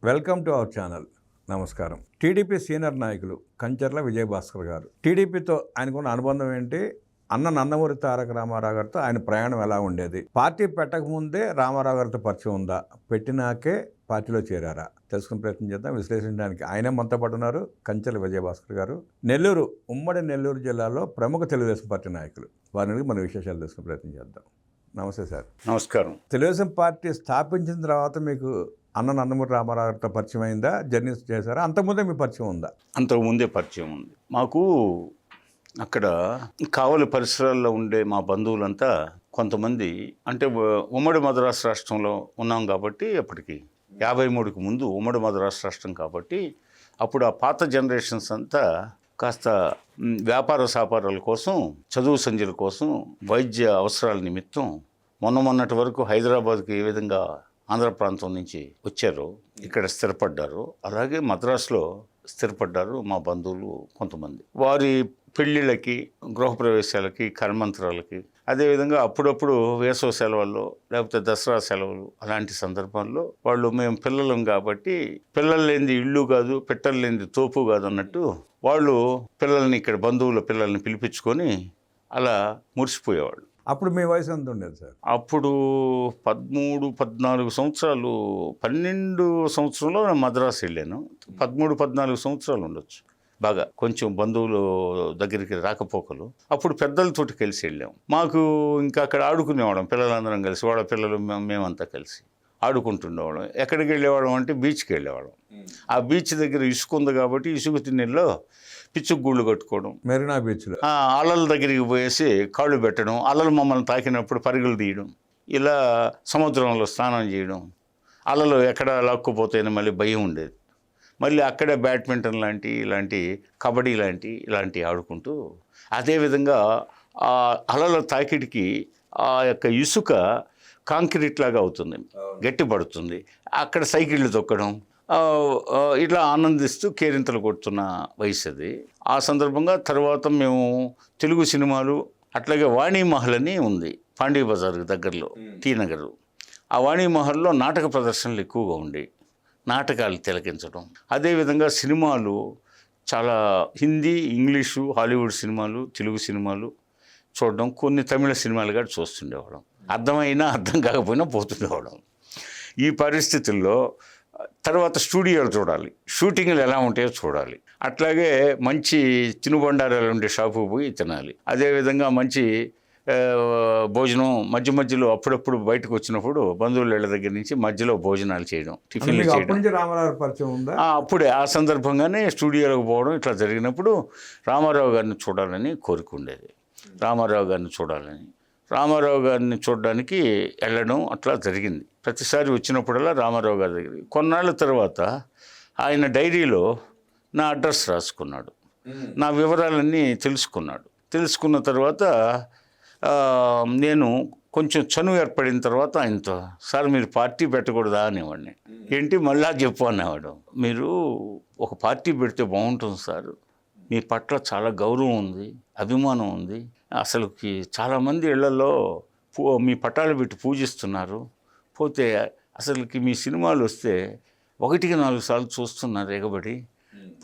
Welcome to our channel. నమస్కారం. TDP senior నాయకులు కంచర్ల విజయభాస్కర్ గారు. టీడీపీతో ఆయనకున్న అనుబంధం ఏంటి? అన్న నందమూరి తారక రామారావు గారితో ఆయన ప్రయాణం ఎలా ఉండేది? పార్టీ పెట్టకముందే రామారావు గారితో పరిచయం ఉందా? పెట్టినాకే పార్టీలో చేరారా? తెలుసుకునే ప్రయత్నం చేద్దాం. విశ్లేషించడానికి ఆయనే మనతో పాటు ఉన్నారు. కంచర్ల విజయభాస్కర్ గారు. నెల్లూరు, ఉమ్మడి నెల్లూరు జిల్లాలో ప్రముఖ తెలుగుదేశం పార్టీ నాయకులు. వారిని మన విశేషాలు తెలుసుకునే ప్రయత్నం చేద్దాం. నమస్తే సార్. నమస్కారం. తెలుగుదేశం పార్టీ స్థాపించిన తర్వాత మీకు అన్న నందమూరి రామారావు గారితో పరిచయం అయిందా? జర్నీ చేశారా? అంతకుముందే మీ పరిచయం ఉందా? అంతకుముందే పరిచయం ఉంది. మాకు అక్కడ కావలి పరిసరాల్లో ఉండే మా బంధువులంతా కొంతమంది, అంటే ఉమ్మడి మద్రాసు రాష్ట్రంలో ఉన్నాం కాబట్టి, అప్పటికి 53కి ముందు ఉమ్మడి మద్రాసు రాష్ట్రం కాబట్టి, అప్పుడు ఆ పాత జనరేషన్స్ అంతా కాస్త వ్యాపార సాపారాల కోసం, చదువు సంధ్యల కోసం, వైద్య అవసరాల నిమిత్తం మొన్నటి వరకు హైదరాబాద్కి ఏ విధంగా ఆంధ్ర ప్రాంతం నుంచి వచ్చారు, ఇక్కడ స్థిరపడ్డారు. అలాగే మద్రాసులో స్థిరపడ్డారు మా బంధువులు కొంతమంది. వారి పెళ్ళిళ్ళకి, గృహప్రవేశాలకి, కర్మంతరాలకి, అదేవిధంగా అప్పుడప్పుడు వేసవ సెలవుల్లో లేకపోతే దసరా సెలవులు అలాంటి సందర్భాల్లో వాళ్ళు, మేము పిల్లలం కాబట్టి పిల్లలు లేనిది ఇల్లు కాదు, పెట్టలు లేనిది తోపు కాదు అన్నట్టు వాళ్ళు పిల్లల్ని, ఇక్కడ బంధువుల పిల్లల్ని పిలిపించుకొని అలా మురిసిపోయేవాళ్ళు. అప్పుడు మీ వయసు ఎంత ఉండేది సార్? అప్పుడు 13-14 సంవత్సరాలు, 12 సంవత్సరంలో నేను మద్రాసు వెళ్ళాను. 13-14 సంవత్సరాలు ఉండొచ్చు. బాగా కొంచెం బంధువులు దగ్గరికి రాకపోకలు. అప్పుడు పెద్దలతోటి కలిసి వెళ్ళాం. మాకు ఇంకా అక్కడ ఆడుకునేవాళ్ళం, పిల్లలందరం కలిసి, వాళ్ళ పిల్లలు మేమంతా కలిసి ఆడుకుంటుండేవాళ్ళం. ఎక్కడికి వెళ్ళేవాళ్ళం అంటే బీచ్కి వెళ్ళేవాళ్ళం. ఆ బీచ్ దగ్గర ఇసుక ఉంది కాబట్టి ఇసుక తిన్నెల్లో పిచ్చుకు గూళ్ళు కట్టుకోవడం, మెరీనా బీచ్లో అలల దగ్గరికి పోయేసి కాళ్ళు పెట్టడం, అలలు మమ్మల్ని తాకినప్పుడు పరుగులు తీయడం, ఇలా సముద్రంలో స్నానం చేయడం, అలలు ఎక్కడ లాక్కుపోతాయని మళ్ళీ భయం ఉండేది. మళ్ళీ అక్కడే బ్యాడ్మింటన్ ఇలాంటి కబడ్డీ ఇలాంటి ఆడుకుంటూ, అదేవిధంగా ఆ అలల తాకిడికి ఆ యొక్క ఇసుక కాంక్రీట్ లాగా అవుతుంది, గట్టిపడుతుంది. అక్కడ సైకిళ్ళు తొక్కడం, ఇట్లా ఆనందిస్తూ కేరింతలు కొడుతున్న వయసు అది. ఆ సందర్భంగా తర్వాత మేము తెలుగు సినిమాలు, అట్లాగే వాణిమహల్ అని ఉంది పాండీ బజార్ దగ్గరలో, టీ నగర్. ఆ వాణిమహల్లో నాటక ప్రదర్శనలు ఎక్కువగా ఉండి నాటకాలు తిలకించడం, అదేవిధంగా సినిమాలు చాలా హిందీ, ఇంగ్లీషు, హాలీవుడ్ సినిమాలు, తెలుగు సినిమాలు చూడడం, కొన్ని తమిళ సినిమాలు కూడా చూస్తుండేవాళ్ళం. అర్థమైనా అర్థం కాకపోయినా పోతుండేవాళ్ళం. ఈ పరిస్థితుల్లో తర్వాత స్టూడియోలు చూడాలి, షూటింగ్లు ఎలా ఉంటాయో చూడాలి. అట్లాగే మంచి తినుబండారాలు ఉండే షాపుకు పోయి తినాలి. అదేవిధంగా మంచి భోజనం మధ్యలో అప్పుడప్పుడు బయటకు వచ్చినప్పుడు బంధువుల ఇళ్ళ దగ్గర నుంచి మధ్యలో భోజనాలు చేయడం, టిఫిన్లు చేయడం. రామారావు పరిచయం ఉందా? అప్పుడే ఆ సందర్భంగానే స్టూడియోలోకి పోవడం. ఇట్లా జరిగినప్పుడు రామారావు గారిని చూడాలని కోరిక ఉండేది. రామారావు గారిని చూడడానికి వెళ్ళడం అట్లా జరిగింది. ప్రతిసారి వచ్చినప్పుడల్లా రామారావు గారి దగ్గరికి. కొన్నాళ్ళ తర్వాత ఆయన డైరీలో నా అడ్రస్ రాసుకున్నాడు, నా వివరాలన్నీ తెలుసుకున్న తర్వాత నేను కొంచెం చనువు ఏర్పడిన తర్వాత ఆయనతో, సార్ మీరు పార్టీ పెట్టకూడదా అనేవాడిని. ఏంటి మళ్ళా చెప్పు అనేవాడు. మీరు ఒక పార్టీ పెడితే బాగుంటుంది సార్, మీ పట్ల చాలా గౌరవం ఉంది, అభిమానం ఉంది, అసలుకి చాలామంది ఇళ్లలో మీ పట్టాలు పెట్టి పూజిస్తున్నారు, పోతే అసలుకి మీ సినిమాలు వస్తే 1-4 సార్లు చూస్తున్నారు ఎగబడి,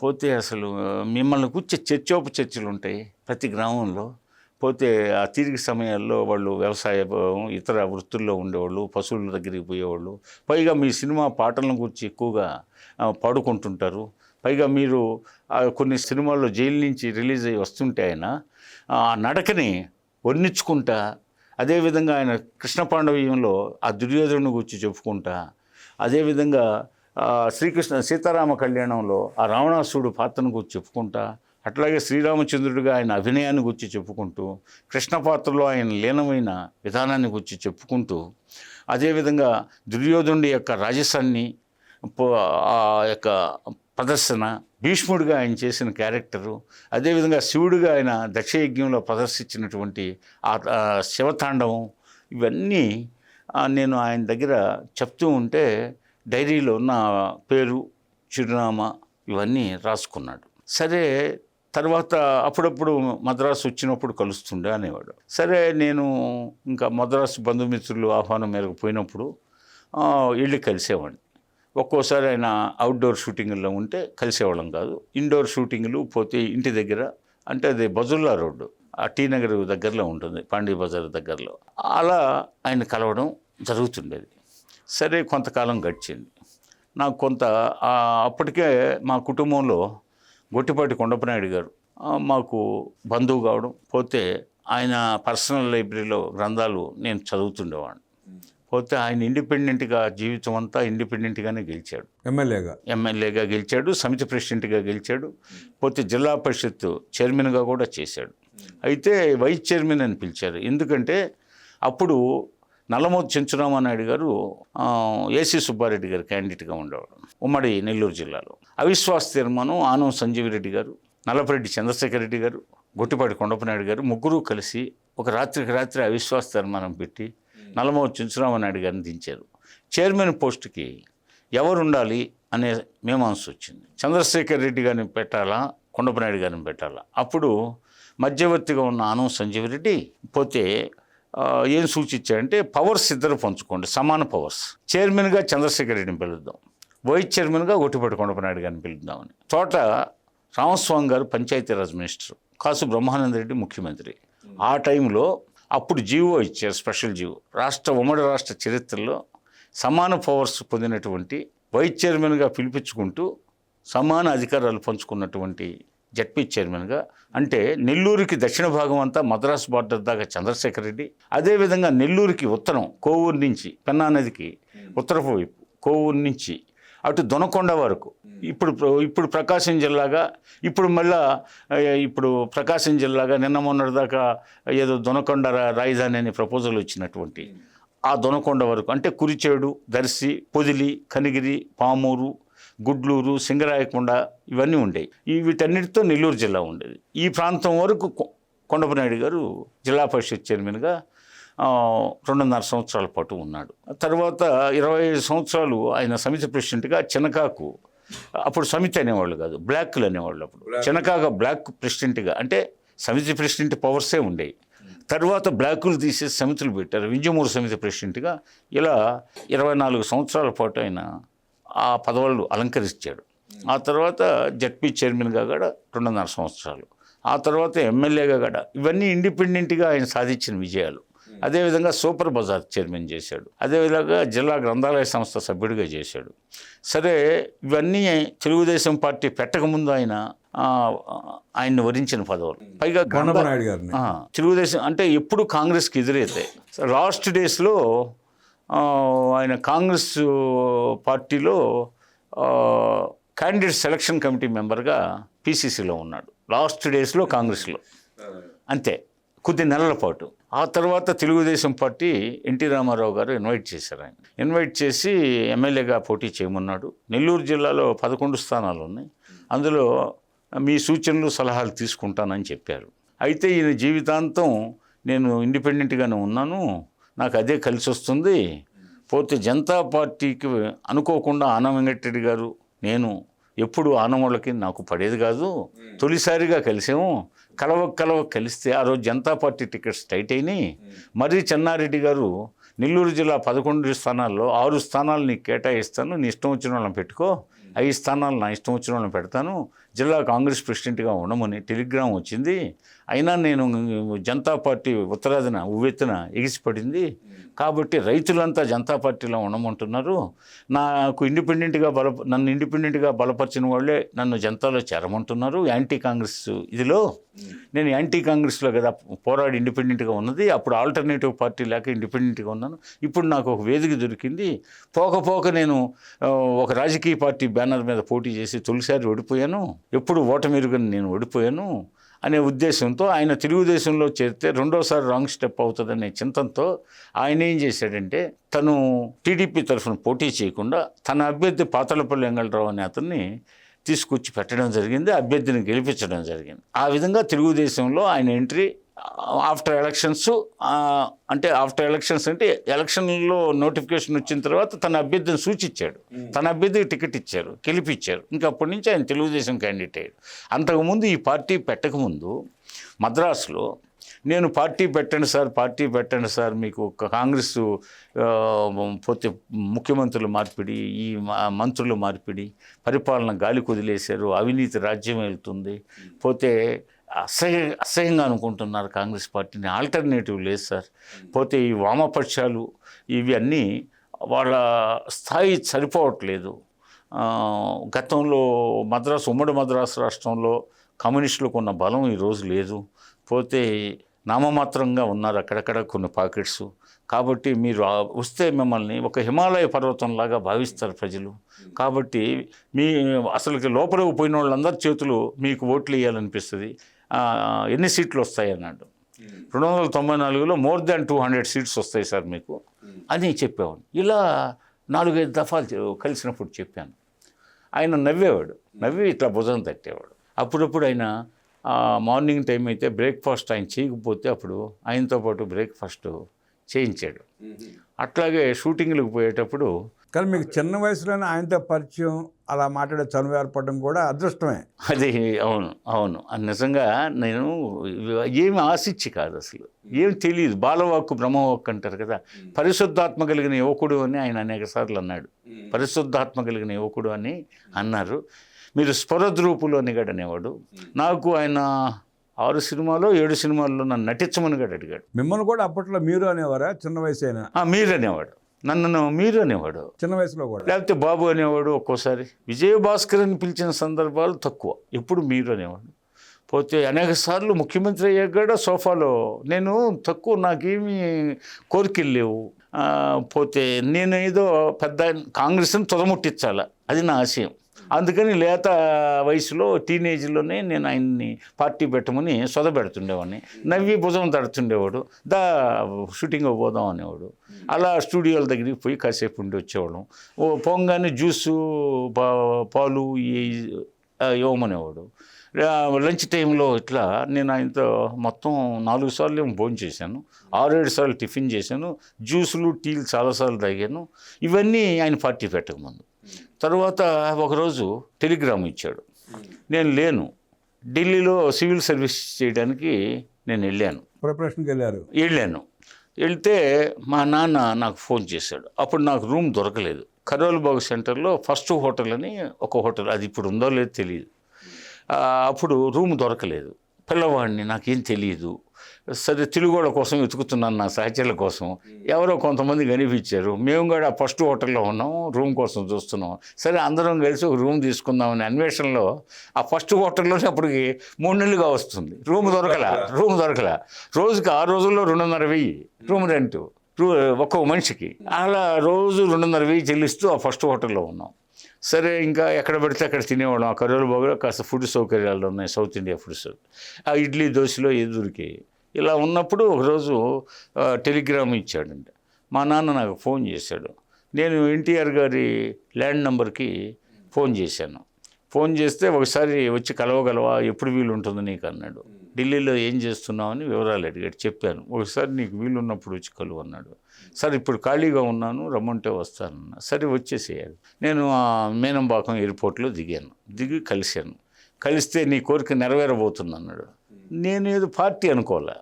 పోతే అసలు మిమ్మల్ని కూర్చే చర్చలు ఉంటాయి ప్రతి గ్రామంలో, పోతే ఆ తిరిగి సమయాల్లో వాళ్ళు వ్యవసాయ, ఇతర వృత్తుల్లో ఉండేవాళ్ళు, పశువుల దగ్గరికి పోయేవాళ్ళు, పైగా మీ సినిమా పాటలను గురించి ఎక్కువగా పాడుకుంటుంటారు. పైగా మీరు కొన్ని సినిమాల్లో జైలు నుంచి రిలీజ్ అయ్యి వస్తుంటే ఆయన ఆ నడకని వర్ణించుకుంటా, అదేవిధంగా ఆయన కృష్ణ పాండవీయంలో ఆ దుర్యోధనుని గురించి చెప్పుకుంటా, అదేవిధంగా శ్రీకృష్ణ సీతారామ కళ్యాణంలో ఆ రావణాసురుడు పాత్రను గురించి చెప్పుకుంటా, అట్లాగే శ్రీరామచంద్రుడిగా ఆయన అభినయాన్ని గురించి చెప్పుకుంటూ, కృష్ణ పాత్రలో ఆయన లీనమైన విధానాన్ని గురించి చెప్పుకుంటూ, అదేవిధంగా దుర్యోధనుడి యొక్క రాజసాన్ని, ఆ యొక్క ప్రదర్శన, భీష్ముడిగా ఆయన చేసిన క్యారెక్టరు, అదేవిధంగా శివుడిగా ఆయన దక్షయజ్ఞంలో ప్రదర్శించినటువంటి ఆ శివతాండవం, ఇవన్నీ నేను ఆయన దగ్గర చెప్తూ ఉంటే డైరీలో ఉన్న పేరు, చిరునామా ఇవన్నీ రాసుకున్నాడు. సరే, తర్వాత అప్పుడప్పుడు మద్రాసు వచ్చినప్పుడు కలుస్తుండే అనేవాడు. సరే, నేను ఇంకా మద్రాసు బంధుమిత్రులు ఆహ్వానం మేరకు పోయినప్పుడు వెళ్ళి కలిసేవాడిని. ఒక్కోసారి ఆయన అవుట్డోర్ షూటింగ్లో ఉంటే కలిసేవాళ్ళం కాదు. ఇండోర్ షూటింగ్లు పోతే ఇంటి దగ్గర, అంటే అది బజుల్లా రోడ్డు, ఆ టీ నగర్ దగ్గరలో ఉంటుంది, పాండీ బజార్ దగ్గరలో. అలా ఆయన కలవడం జరుగుతుండేది. సరే, కొంతకాలం గడిచింది. నాకు కొంత అప్పటికే మా కుటుంబంలో గొట్టిపాటి కొండపనాయుడు గారు మాకు బంధువు కావడం, పోతే ఆయన పర్సనల్ లైబ్రరీలో గ్రంథాలు నేను చదువుతుండేవాడిని. పోతే ఆయన ఇండిపెండెంట్గా జీవితం అంతా ఇండిపెండెంట్గానే గెలిచాడు. ఎమ్మెల్యేగా గెలిచాడు, సమితి ప్రెసిడెంట్గా గెలిచాడు. పోతే జిల్లా పరిషత్ చైర్మన్గా కూడా చేశాడు. అయితే వైస్ చైర్మన్ అని పిలిచారు. ఎందుకంటే అప్పుడు నల్లమోతు చెంచురామానాయుడు గారు ఏసీ సుబ్బారెడ్డి గారు క్యాండిడేట్గా ఉండేవాడు ఉమ్మడి నెల్లూరు జిల్లాలో. అవిశ్వాస తీర్మానం ఆనం సంజీవిరెడ్డి గారు, నల్లపరెడ్డి చంద్రశేఖర్ రెడ్డి గారు, గొట్టిపాటి కొండపనాయుడు గారు ముగ్గురు కలిసి ఒక రాత్రికి రాత్రి అవిశ్వాస తీర్మానం పెట్టి నల్లమోతు చెంచురామానాయుడు గారిని దించారు. చైర్మన్ పోస్టుకి ఎవరు ఉండాలి అనే మీమాంస వచ్చింది. చంద్రశేఖర్ రెడ్డి గారిని పెట్టాలా, కొండపనాయుడు గారిని పెట్టాలా? అప్పుడు మధ్యవర్తిగా ఉన్న ఆనం సంజీవిరెడ్డి పోతే ఏం సూచించాడంటే, పవర్స్ ఇద్దరు పంచుకోండి, సమాన పవర్స్. చైర్మన్గా చంద్రశేఖర్ రెడ్డిని పిలుద్దాం, వైస్ చైర్మన్గా గొట్టిపాటి కొండపనాయుడు గారిని పిలుద్దామని. తోట రామస్వామి గారు పంచాయతీరాజ్ మినిస్టర్, కాసు బ్రహ్మానంద రెడ్డి ముఖ్యమంత్రి. ఆ టైంలో అప్పుడు జీవో ఇచ్చారు, స్పెషల్ జీవో. ఉమ్మడి రాష్ట్ర చరిత్రలో సమాన పవర్స్ పొందినటువంటి వైస్ చైర్మన్గా పిలిపించుకుంటూ సమాన అధికారాలు పంచుకున్నటువంటి జడ్పీ చైర్మన్గా, అంటే నెల్లూరుకి దక్షిణ భాగం అంతా మద్రాసు బార్డర్ దాకా చంద్రశేఖర్ రెడ్డి, అదేవిధంగా నెల్లూరుకి ఉత్తరం కోవూరు నుంచి పెన్నా నదికి ఉత్తరపు వైపు కోవూరు నుంచి అటు దొనకొండ వరకు, ఇప్పుడు ప్రకాశం జిల్లాగా, ఇప్పుడు ప్రకాశం జిల్లాగా నిన్న మొన్నటిదాకా ఏదో దొనకొండ రాజధాని అనే ప్రపోజల్ వచ్చినటువంటి ఆ దొనకొండ వరకు, అంటే కురిచేడు, దర్శి, పొదిలి, కనిగిరి, పామూరు, గుడ్లూరు, సింగరాయకొండ ఇవన్నీ ఉండేవి. వీటన్నిటితో నెల్లూరు జిల్లా ఉండేది. ఈ ప్రాంతం వరకు కొండపనాయుడు గారు జిల్లా పరిషత్ చైర్మన్గా 2.5 సంవత్సరాల పాటు ఉన్నాడు. తర్వాత 25 సంవత్సరాలు ఆయన సమితి ప్రెసిడెంట్గా, చినకాకు అప్పుడు సమితి అనేవాళ్ళు కాదు, బ్లాక్లు అనేవాళ్ళు. అప్పుడు చినకాక బ్లాక్ ప్రెసిడెంట్గా, అంటే సమితి ప్రెసిడెంట్ పవర్సే ఉండేవి. తర్వాత బ్లాకులు తీసేసి సమితులు పెట్టారు. వింజమూరు సమితి ప్రెసిడెంట్గా ఇలా 24 సంవత్సరాల పాటు ఆయన ఆ పదవులు అలంకరించాడు. ఆ తర్వాత జడ్పీ చైర్మన్గా కూడా 2.5 సంవత్సరాలు, ఆ తర్వాత ఎమ్మెల్యేగా కూడా. ఇవన్నీ ఇండిపెండెంట్గా ఆయన సాధించిన విజయాలు. అదేవిధంగా సూపర్ బజార్ చైర్మన్ చేశాడు. అదేవిధంగా జిల్లా గ్రంథాలయ సంస్థ సభ్యుడిగా చేశాడు. సరే, ఇవన్నీ తెలుగుదేశం పార్టీ పెట్టకముందు ఆయన్ని వరించిన పదవులు. పైగా తెలుగుదేశం అంటే ఎప్పుడు కాంగ్రెస్కి ఎదురైతే లాస్ట్ డేస్లో ఆయన కాంగ్రెస్ పార్టీలో క్యాండిడేట్ సెలక్షన్ కమిటీ మెంబర్గా పీసీసీలో ఉన్నాడు. లాస్ట్ డేస్లో కాంగ్రెస్లో అంతే, కొద్ది నెలల పాటు. ఆ తర్వాత తెలుగుదేశం పార్టీ ఎన్టీ రామారావు గారు ఇన్వైట్ చేశారు. ఆయన ఇన్వైట్ చేసి ఎమ్మెల్యేగా పోటీ చేయమన్నాడు. నెల్లూరు జిల్లాలో 11 స్థానాలు ఉన్నాయి, అందులో మీ సూచనలు సలహాలు తీసుకుంటానని చెప్పారు. అయితే ఈయన జీవితాంతం నేను ఇండిపెండెంట్గానే ఉన్నాను, నాకు అదే కలిసి వస్తుంది. పోతే జనతా పార్టీకి అనుకోకుండా ఆనం వెంకటరెడ్డి గారు, నేను ఎప్పుడు ఆనవాళ్ళకి నాకు పడేది కాదు, తొలిసారిగా కలిసాము, కలవ కలిస్తే ఆ రోజు జనతా పార్టీ టికెట్స్ టైట్ అయినాయి. మర్రి చెన్నారెడ్డి గారు నెల్లూరు జిల్లా 11 స్థానాల్లో 6 స్థానాలు నీకు కేటాయిస్తాను, నీ ఇష్టం వచ్చిన వాళ్ళని పెట్టుకో, 5 స్థానాలు నా ఇష్టం వచ్చిన వాళ్ళని పెడతాను, జిల్లా కాంగ్రెస్ ప్రెసిడెంట్గా ఉండమని టెలిగ్రామ్ వచ్చింది. అయినా నేను జనతా పార్టీ ఉత్తరాదిన ఉవ్వెత్తున ఎగిసిపడింది, కాబట్టి రైతులంతా జనతా పార్టీలో ఉండమంటున్నారు, నన్ను ఇండిపెండెంట్గా బలపరిచిన వాళ్ళే నన్ను జనతాలో చేరమంటున్నారు. యాంటీ కాంగ్రెస్ ఇదిలో నేను యాంటీ కాంగ్రెస్లో కదా పోరాడి ఇండిపెండెంట్గా ఉన్నది, అప్పుడు ఆల్టర్నేటివ్ పార్టీ లేక ఇండిపెండెంట్గా ఉన్నాను. ఇప్పుడు నాకు ఒక వేదిక దొరికింది, పోక నేను ఒక రాజకీయ పార్టీ బ్యానర్ మీద పోటీ చేసి తొలిసారి ఓడిపోయాను, ఎప్పుడు ఓటమిరుగని నేను ఓడిపోయాను అనే ఉద్దేశంతో ఆయన తెలుగుదేశంలో చేరితే రెండోసారి రాంగ్ స్టెప్ అవుతుందనే చింతనతో ఆయన ఏం చేశాడంటే, తను టీడీపీ తరఫున పోటీ చేయకుండా తన అభ్యర్థి పాతలపల్లి వెంగళరావు అనే అతన్ని తీసుకొచ్చి పెట్టడం జరిగింది, అభ్యర్థిని గెలిపించడం జరిగింది. ఆ విధంగా తెలుగుదేశంలో ఆయన ఎంట్రీ ఆఫ్టర్ ఎలక్షన్స్ అంటే ఎలక్షన్లో నోటిఫికేషన్ వచ్చిన తర్వాత తన అభ్యర్థిని సూచించాడు, తన అభ్యర్థికి టికెట్ ఇచ్చారు, గెలిపించారు. ఇంకా అప్పటి నుంచి ఆయన తెలుగుదేశం క్యాండిడేట్ అయ్యాడు. అంతకుముందు ఈ పార్టీ పెట్టకముందు మద్రాసులో నేను పార్టీ పెట్టండి సార్ మీకు కాంగ్రెస్ పోతే ముఖ్యమంత్రుల మార్పిడి, ఈ మంత్రుల మార్పిడి, పరిపాలన గాలి కుదిలేశారు, అవినీతి రాజ్యం వెళ్తుంది, పోతే అసహ్యంగా అనుకుంటున్నారు కాంగ్రెస్ పార్టీని, ఆల్టర్నేటివ్ లేదు సార్, పోతే ఈ వామపక్షాలు ఇవి అన్నీ వాళ్ళ స్థాయి సరిపోవట్లేదు. గతంలో ఉమ్మడి మద్రాసు రాష్ట్రంలో కమ్యూనిస్టులకు ఉన్న బలం ఈరోజు లేదు, పోతే నామమాత్రంగా ఉన్నారు అక్కడక్కడ కొన్ని పాకెట్స్, కాబట్టి మీరు వస్తే మిమ్మల్ని ఒక హిమాలయ పర్వతంలాగా భావిస్తారు ప్రజలు, కాబట్టి అసలుకి లోపలికి పోయిన వాళ్ళందరి చేతులు మీకు ఓట్లు వేయాలనిపిస్తుంది, ఎన్ని సీట్లు వస్తాయి అన్నాడు. 294లో మోర్ దాన్ 200 సీట్స్ వస్తాయి సార్ మీకు అని చెప్పేవాడు. ఇలా 4-5 దఫాలు కలిసినప్పుడు చెప్పాను. ఆయన నవ్వి ఇట్లా భుజం తట్టేవాడు. అప్పుడప్పుడు ఆయన మార్నింగ్ టైం అయితే బ్రేక్ఫాస్ట్ ఆయన చేయకపోతే అప్పుడు ఆయనతో పాటు బ్రేక్ఫాస్ట్ చేయించాడు. అట్లాగే షూటింగ్లకు పోయేటప్పుడు కానీ మీకు చిన్న వయసులోనే ఆయనతో పరిచయం, అలా మాట్లాడే చనువు ఏర్పడడం కూడా అదృష్టమే. అది అవును నిజంగా నేను ఏమి ఆశించి కాదు, అసలు ఏం తెలియదు. బాలవాక్కు బ్రహ్మవాక్కు అంటారు కదా, పరిశుద్ధాత్మ కలిగిన యువకుడు అని ఆయన అనేక సార్లు అన్నాడు. పరిశుద్ధాత్మ కలిగిన యువకుడు అని అన్నారు. మీరు స్ఫురద్రూపులు అని గడు అనేవాడు. నాకు ఆయన 6 సినిమాలో 7 సినిమాల్లో నన్ను నటించమని గడు అడిగాడు. మిమ్మల్ని కూడా అప్పట్లో మీరు అనేవారా? చిన్న వయసు అయినా మీరు అనేవాడు, నన్ను మీరు అనేవాడు, చిన్న వయసులో కూడా. లేకపోతే బాబు అనేవాడు. ఒక్కోసారి విజయభాస్కర్ అని పిలిచిన సందర్భాలు తక్కువ, ఎప్పుడు మీరు అనేవాడు. పోతే అనేక సార్లు ముఖ్యమంత్రి అయ్యాక కూడా సోఫాలో నేను తక్కువ, నాకేమీ కోరికలు లేవు. పోతే నేను ఏదో పెద్ద కాంగ్రెస్ని తుదముట్టించాల, అది నా ఆశయం. అందుకని లేత వయసులో టీనేజ్లోనే నేను ఆయన్ని పార్టీ పెట్టమని సొదబెడుతుండేవాడిని. నవ్వి భుజం తడుతుండేవాడు, షూటింగ్ పోదాం అనేవాడు. అలా స్టూడియోల దగ్గరికి పోయి కాసేపు ఉండి వచ్చేవాళ్ళం. పోగానే జ్యూసు పాలు ఇవ్వమనేవాడు. లంచ్ టైంలో ఇట్లా నేను ఆయనతో మొత్తం 4 సార్లు ఏమో భోజనం చేశాను, 6-7 సార్లు టిఫిన్ చేశాను, జ్యూసులు టీలు చాలాసార్లు తాగాను. ఇవన్నీ ఆయన పార్టీ పెట్టకముందు. తర్వాత ఒకరోజు టెలిగ్రామ్ ఇచ్చాడు, నేను లేను, ఢిల్లీలో సివిల్ సర్వీస్ చేయడానికి నేను ప్రిపరేషన్కి వెళ్తే మా నాన్న నాకు ఫోన్ చేశాడు. అప్పుడు నాకు రూమ్ దొరకలేదు. కరోల్బాగ్ సెంటర్లో ఫస్ట్ హోటల్ అని ఒక హోటల్, అది ఇప్పుడు ఉందో లేదో తెలియదు. అప్పుడు రూమ్ దొరకలేదు. పిల్లవాడిని, నాకేం తెలియదు. సరే తెలుగోళ్ళ కోసం వెతుకుతున్నాను, నా సహచరుల కోసం. ఎవరో కొంతమంది కనిపించారు. మేము కూడా ఫస్ట్ హోటల్లో ఉన్నాం, రూమ్ కోసం చూస్తున్నాం. సరే అందరం కలిసి ఒక రూమ్ తీసుకుందామని అన్వేషణలో ఆ ఫస్ట్ హోటల్లోనే అప్పటికి 3 నెలలుగా వస్తుంది. రూమ్ దొరకలా. రోజుకి 6 రోజుల్లో 2,500 రూమ్ రెంట్ ఒక్కో మనిషికి. అలా రోజు 2,500 చెల్లిస్తూ ఆ ఫస్ట్ హోటల్లో ఉన్నాం. సరే ఇంకా ఎక్కడ పెడితే అక్కడ తినేవాళ్ళం. ఆ కరోల్బాగ్లో కాస్త ఫుడ్ సౌకర్యాలు ఉన్నాయి, సౌత్ ఇండియా ఫుడ్స్. ఆ ఇడ్లీ దోశలో దొరికాయి. ఇలా ఉన్నప్పుడు ఒకరోజు టెలిగ్రామ్ ఇచ్చాడండి. మా నాన్న నాకు ఫోన్ చేశాడు. నేను ఎన్టీఆర్ గారి ల్యాండ్ నెంబర్కి ఫోన్ చేశాను. ఫోన్ చేస్తే ఒకసారి వచ్చి కలవగలవా, ఎప్పుడు వీలు ఉంటుంది నీకు అన్నాడు. ఢిల్లీలో ఏం చేస్తున్నావు అని వివరాలు అడిగాడు. చెప్పాను. ఒకసారి నీకు వీలు ఉన్నప్పుడు వచ్చి కలువు అన్నాడు. సరే ఇప్పుడు ఖాళీగా ఉన్నాను, రమ్మంటే వస్తానన్నా. సరే వచ్చేసేయాలి. నేను మేనంబాకం ఎయిర్పోర్ట్లో దిగి కలిస్తే నీ కోరిక నెరవేరబోతుంది అన్నాడు. నేనేదో పార్టీ అనుకోలే,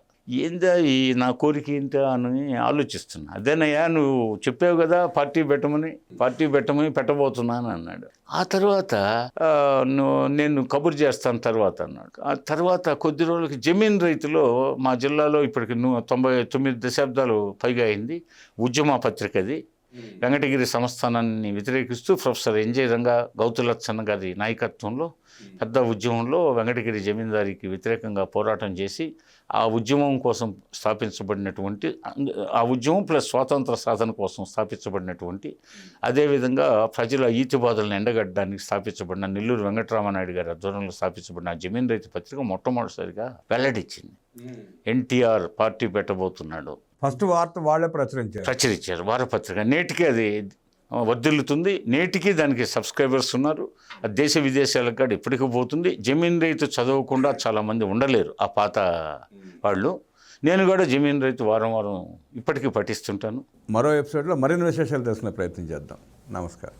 ఏందా ఈ నా కోరిక ఏంటా అని ఆలోచిస్తున్నా. అదేనయ్యా నువ్వు చెప్పావు కదా పార్టీ పెట్టమని పెట్టబోతున్నాను అన్నాడు. ఆ తర్వాత నేను కబురు చేస్తాను తర్వాత అన్నాడు. ఆ తర్వాత కొద్ది రోజులకి జమీన్ రైతులో మా జిల్లాలో ఇప్పటికి 99 దశాబ్దాలు పైగా అయింది ఉద్యమ పత్రిక. అది వెంకటగిరి సంస్థానాన్ని వ్యతిరేకిస్తూ ప్రొఫెసర్ ఎన్జే రంగా గౌతులచ్చన్న గారి నాయకత్వంలో పెద్ద ఉద్యమంలో వెంకటగిరి జమీందారికి వ్యతిరేకంగా పోరాటం చేసి ఆ ఉద్యమం కోసం స్థాపించబడినటువంటి, ఆ ఉద్యమం ప్లస్ స్వాతంత్ర సాధన కోసం స్థాపించబడినటువంటి, అదేవిధంగా ప్రజల ఈతిబాధలను ఎండగట్టడానికి స్థాపించబడిన నెల్లూరు వెంకటరామనాయుడు గారి ఆధ్వర్యంలో స్థాపించబడిన జమీన్ రైతు పత్రిక మొట్టమొదటిసారిగా వెల్లడిచ్చింది. ఎన్టీఆర్ పార్టీ పెట్టబోతున్నాడు. ఫస్ట్ వార్త వాళ్ళే ప్రచురించారు వారపత్రిక. నేటికి అది వర్ధిల్లుతుంది. నేటికి దానికి సబ్స్క్రైబర్స్ ఉన్నారు. అది దేశ విదేశాలకు కూడా ఇప్పటికీ పోతుంది. జమీన్ రైతు చదవకుండా చాలామంది ఉండలేరు ఆ పాత వాళ్ళు. నేను కూడా జమీన్ రైతు వారం ఇప్పటికీ పఠిస్తుంటాను. మరో ఎపిసోడ్లో మరిన్ని విశేషాలు తెలుసుకునే ప్రయత్నం చేద్దాం. నమస్కారం.